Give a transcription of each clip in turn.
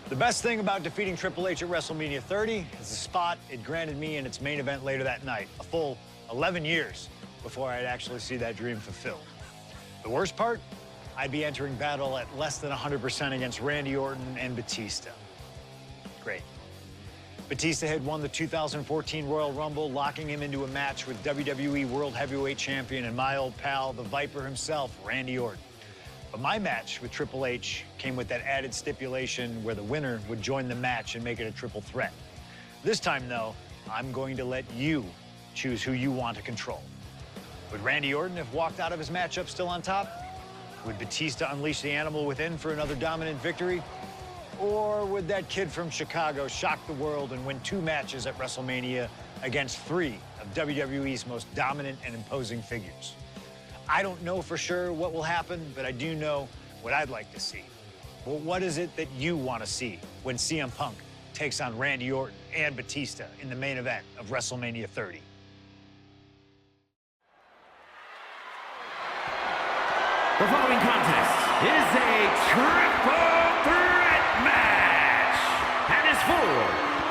The best thing about defeating Triple H at WrestleMania 30 is the spot it granted me in its main event later that night, a full 11 years before I'd actually see that dream fulfilled. The worst part? I'd be entering battle at less than 100% against Randy Orton and Batista. Great. Batista had won the 2014 Royal Rumble, locking him into a match with WWE World Heavyweight Champion and my old pal, the Viper himself, Randy Orton. But my match with Triple H came with that added stipulation where the winner would join the match and make it a triple threat. This time, though, I'm going to let you choose who you want to control. Would Randy Orton have walked out of his matchup still on top? Would Batista unleash the animal within for another dominant victory? Or would that kid from Chicago shock the world and win 2 matches at WrestleMania against 3 of WWE's most dominant and imposing figures? I don't know for sure what will happen, but I do know what I'd like to see. Well, what is it that you want to see when CM Punk takes on Randy Orton and Batista in the main event of WrestleMania 30? The following contest is a triple threat match and is for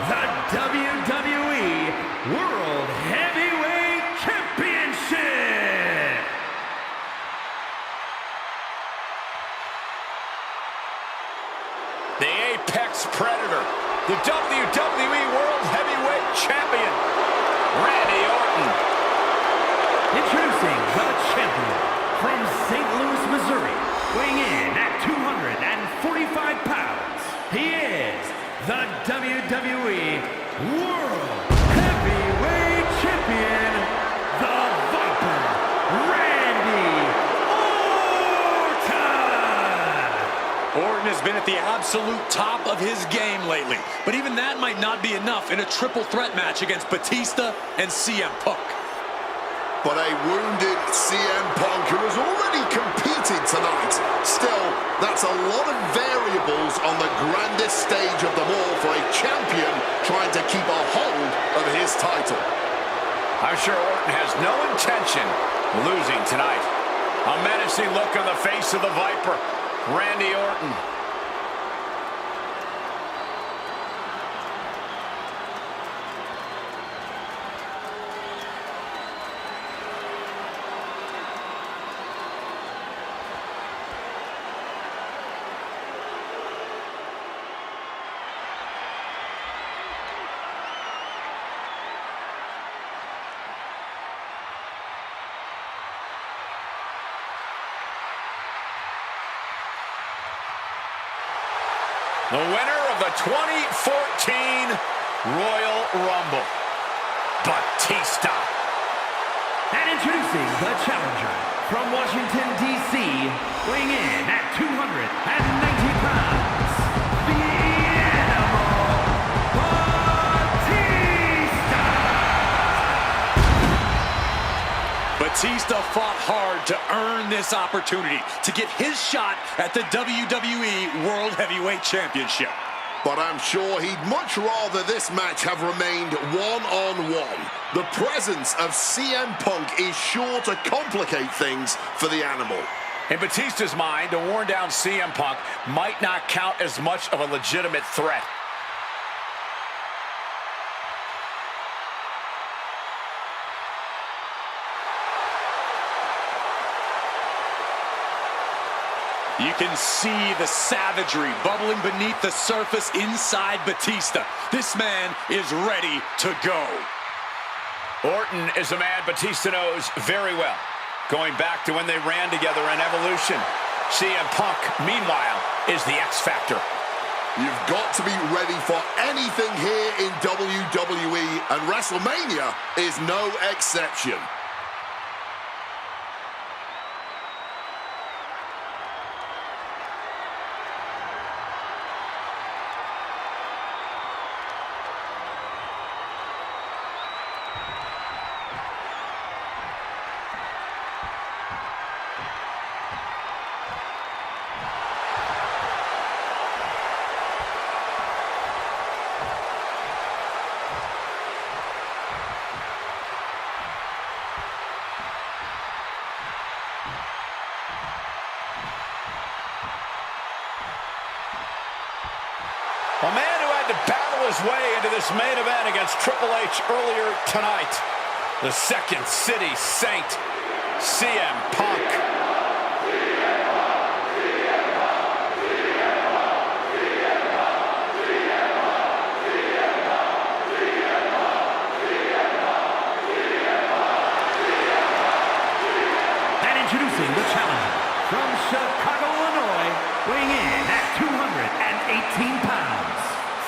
the WWE World Heavyweight Championship. The Apex Predator, the WWE World Heavyweight Champion, Randy Orton. Introducing the champion from St. Louis, Missouri, weighing in at 245 pounds. He is the WWE World Heavyweight Champion, the Viper, Randy Orton. Orton has been at the absolute top of his game lately, but even that might not be enough in a triple threat match against Batista and CM Punk. But a wounded CM Punk who has already competed tonight. Still, that's a lot of variables on the grandest stage of them all for a champion trying to keep a hold of his title. I'm sure Orton has no intention of losing tonight. A menacing look on the face of the Viper, Randy Orton. The winner of the 2014 Royal Rumble, Batista. And introducing the challenger from Washington, D.C., weighing in at 290 pounds, the Animal, Batista. Batista fought hard to earn this opportunity to get his shot at the WWE World Heavyweight Championship. But I'm sure he'd much rather this match have remained one-on-one. The presence of CM Punk is sure to complicate things for the Animal. In Batista's mind, a worn-down CM Punk might not count as much of a legitimate threat. You can see the savagery bubbling beneath the surface inside Batista. This man is ready to go. Orton is a man Batista knows very well, going back to when they ran together in Evolution. CM Punk, meanwhile, is the X Factor. You've got to be ready for anything here in WWE, and WrestleMania is no exception. A man who had to battle his way into this main event against Triple H earlier tonight. The Second City Saint, CM Punk. Introducing the challenger from Chicago, Illinois, weighing in at 218 pounds,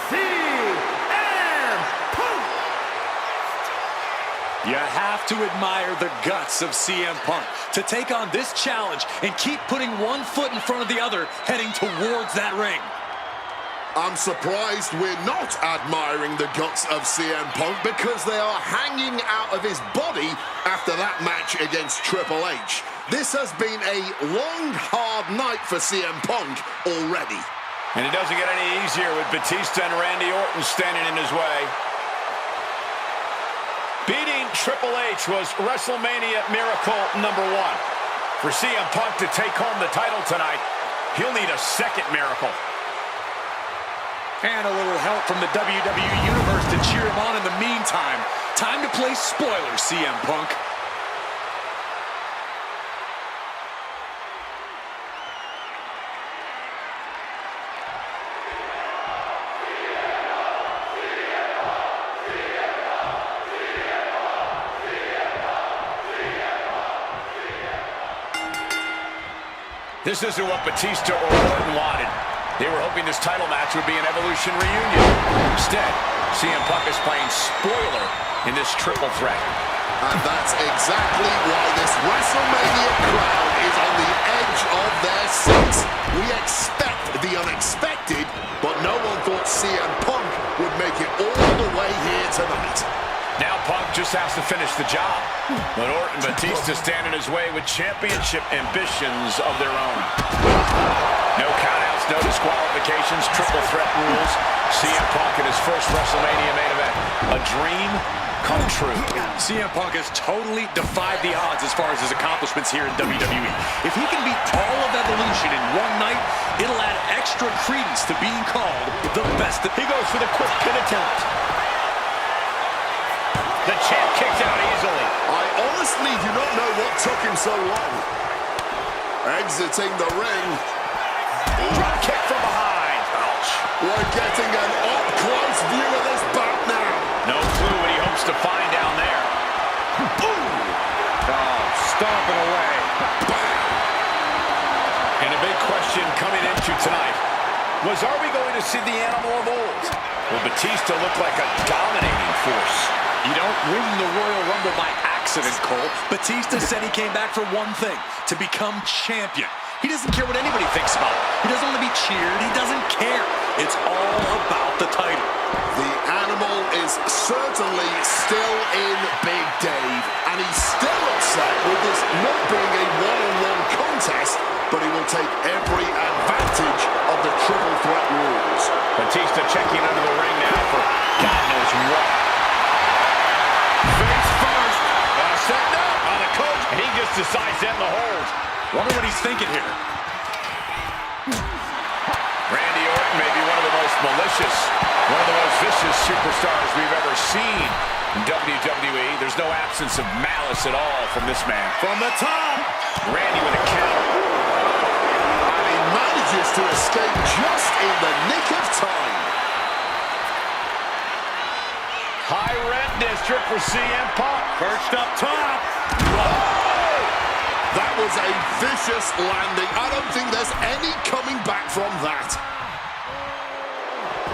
CM Punk! You have to admire the guts of CM Punk to take on this challenge and keep putting one foot in front of the other, heading towards that ring. I'm surprised we're not admiring the guts of CM Punk because they are hanging out of his body after that match against Triple H. This has been a long, hard night for CM Punk already. And it doesn't get any easier with Batista and Randy Orton standing in his way. Beating Triple H was WrestleMania Miracle number 1. For CM Punk to take home the title tonight, he'll need a second miracle. And a little help from the WWE Universe to cheer him on in the meantime. Time to play spoiler, CM Punk. This isn't what Batista or Orton wanted. They were hoping this title match would be an Evolution reunion. Instead, CM Punk is playing spoiler in this triple threat. And that's exactly why this WrestleMania crowd is on the edge of their seats. We expect the unexpected, but no one thought CM Punk would make it all the way here tonight. Now Punk just has to finish the job. But Orton and Batista stand in his way with championship ambitions of their own. No countouts, no disqualifications, triple threat rules. CM Punk in his first WrestleMania main event. A dream come true. CM Punk has totally defied the odds as far as his accomplishments here in WWE. If he can beat all of Evolution in one night, it'll add extra credence to being called the best. He goes for the quick pin attempt. The champ kicks out easily. I honestly do not know what took him so long. Exiting the ring. Drop kick from behind. Ouch. We're getting an up-close view of this back now. No clue what he hopes to find down there. Boom! Oh, stomping away. And a big question coming into tonight was, are we going to see the animal of old? Will Batista look like a dominating force? You don't win the Royal Rumble by accident, Cole. Batista said he came back for one thing, to become champion. He doesn't care what anybody thinks about him. He doesn't want to be cheered. He doesn't care. It's all about the title. The animal is certainly still in Big Dave, and he's still upset with this not being a one-on-one contest, but he will take every advantage of the triple threat rules. Batista checking under the ring now for God knows what. Face first. Setting up on the coach, and he just decides to end the hold. Wonder what he's thinking here. Randy Orton may be one of the most malicious, one of the most vicious superstars we've ever seen in WWE. There's no absence of malice at all from this man. From the top, Randy with a counter. And he manages to escape just in the nick of time. High red district for CM Punk. Perched up top. Whoa! That was a vicious landing. I don't think there's any coming back from that.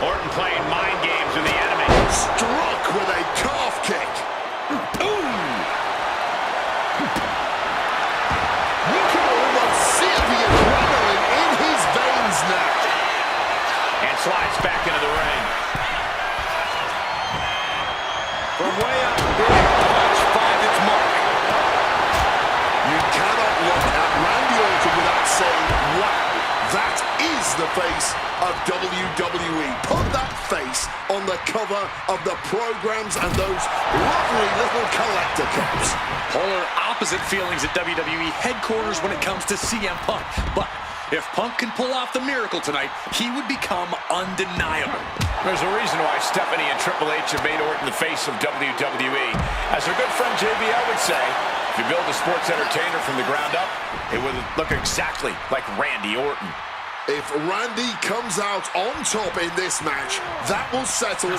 Orton playing mind games with the enemy. Struck with a calf kick. Ooh! You can almost see the adrenaline in his veins now. And slides back into the ring. From way up, touch finds its mark. You cannot look at Randy Orton without saying, wow, that is the face of WWE. Put that face on the cover of the programs and those lovely little collector cups. Polar opposite feelings at WWE headquarters when it comes to CM Punk. But If Punk can pull off the miracle tonight, he would become undeniable. There's a reason why Stephanie and Triple H have made Orton the face of WWE. As our good friend JBL would say, if you build a sports entertainer from the ground up, it would look exactly like Randy Orton. If Randy comes out on top in this match, that will settle.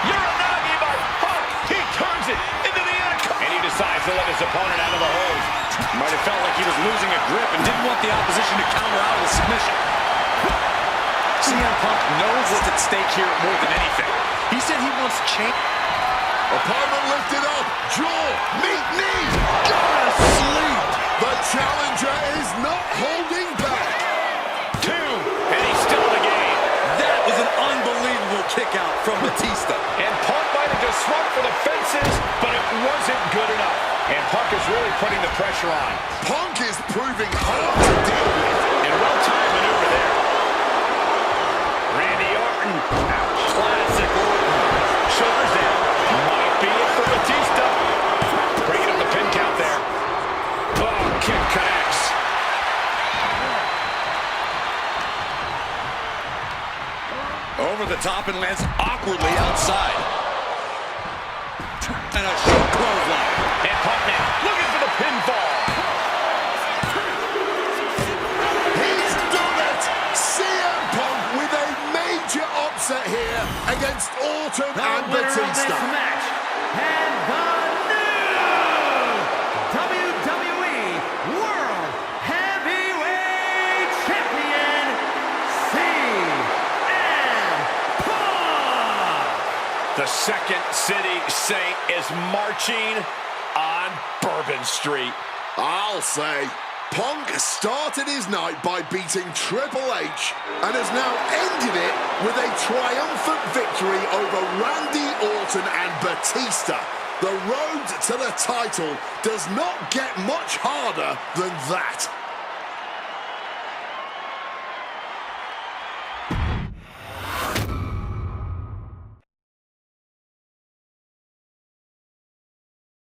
Uranagi by Punk. He turns it into the anaconda. And he decides to let his opponent out of the hold. Might have felt like he was losing a grip and didn't want the opposition to counter out with submission. CM Punk knows what's at stake here more than anything. He said he wants to change. Opponent lifted up. Jaw, meet knee. Gonna sleep. The challenger is not holding back. 2, and he's still in the game. That was an unbelievable kick out from Batista. And Punk might have just swung for the fences, but it wasn't good enough. And Punk is really putting the pressure on. Punk is proving hard to deal with. And well-timed maneuver there. Randy Orton. Classic Orton. Shoulders down. Might be it for Batista. Breaking up the pin count there. Oh, kick connects. Over the top and lands awkwardly outside. And a short clothesline. And Punk now looking for the pinfall. He's done it! CM Punk with a major upset here against Orton and Batista. Match and the new WWE World Heavyweight Champion, CM Punk. The Second City Saint is marching on Bourbon Street. I'll say, Punk started his night by beating Triple H and has now ended it with a triumphant victory over Randy Orton and Batista. The road to the title does not get much harder than that.